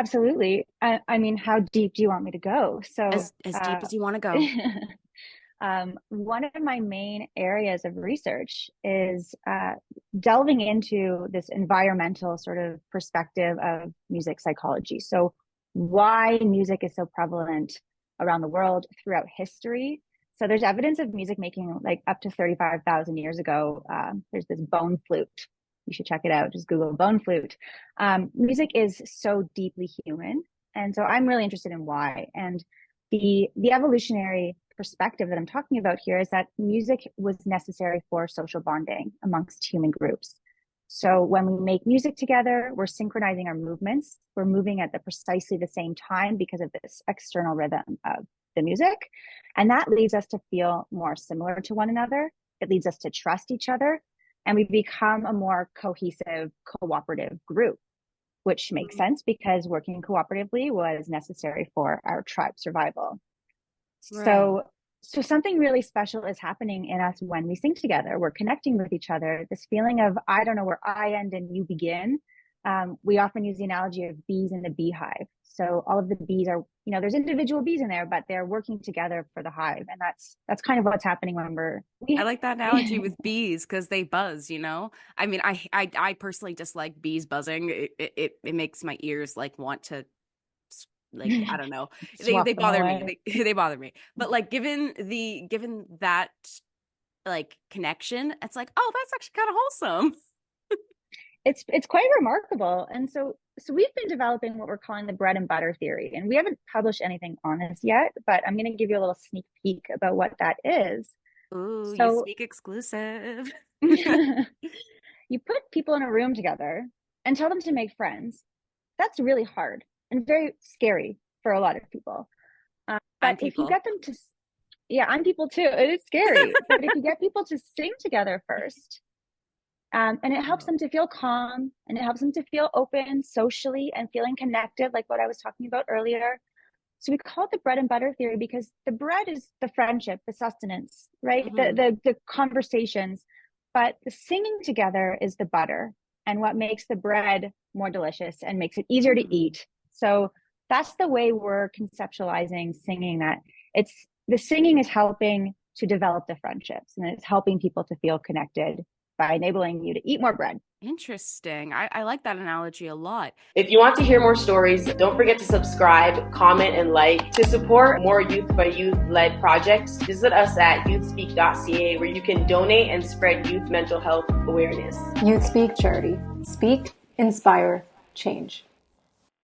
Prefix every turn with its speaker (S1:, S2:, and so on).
S1: Absolutely. I mean, how deep do you want me to go? So,
S2: As deep as you want to go.
S1: one of my main areas of research is delving into this environmental sort of perspective of music psychology. So, why music is so prevalent around the world throughout history. So, there's evidence of music making like up to 35,000 years ago. There's this bone flute. You should check it out. Just Google bone flute. Music is so deeply human. And so I'm really interested in why. And the evolutionary perspective that I'm talking about here is that music was necessary for social bonding amongst human groups. So when we make music together, we're synchronizing our movements. We're moving at precisely the same time because of this external rhythm of the music. And that leads us to feel more similar to one another. It leads us to trust each other. And we become a more cohesive, cooperative group, which makes sense because working cooperatively was necessary for our tribe survival.
S2: Right.
S1: So something really special is happening in us when we sing together. We're connecting with each other. This feeling of I don't know where I end and you begin. We often use the analogy of bees in the beehive. So all of the bees are, there's individual bees in there, but they're working together for the hive, and that's kind of what's happening when
S2: I
S1: we.
S2: like that analogy with bees because they buzz, you know? I mean, I personally dislike bees buzzing. It makes my ears like want to like I don't know. They
S1: Swap them
S2: bother me.
S1: away.
S2: They bother me. But like given that like connection, it's like, oh, that's actually kind of wholesome.
S1: It's quite remarkable. And so we've been developing what we're calling the bread and butter theory, and we haven't published anything on this yet, but I'm going to give you a little sneak peek about what that is.
S2: Ooh, you
S1: So
S2: speak exclusive.
S1: you put people in a room together and tell them to make friends. That's really hard and very scary for a lot of people.
S2: I'm
S1: But if you
S2: people.
S1: get them to, yeah, I'm people too. It is scary. But if you get people to sing together first, and it helps
S2: Oh,
S1: them to feel calm, and it helps them to feel open socially and feeling connected, like what I was talking about earlier. So we call it the bread and butter theory because the bread is the friendship, the sustenance, right?
S2: hmm.
S1: The conversations, but the singing together is the butter and what makes the bread more delicious and makes it easier to
S2: Hmm.
S1: eat. So that's the way we're conceptualizing singing, that it's the singing is helping to develop the friendships, and it's helping people to feel connected by enabling you to eat more bread.
S2: Interesting. I like that analogy a lot.
S3: If you want to hear more stories, don't forget to subscribe, comment, and like. To support more youth by youth led projects, visit us at youthspeak.ca, where you can donate and spread youth mental health awareness.
S4: YouthSpeak Charity. Speak, inspire, change.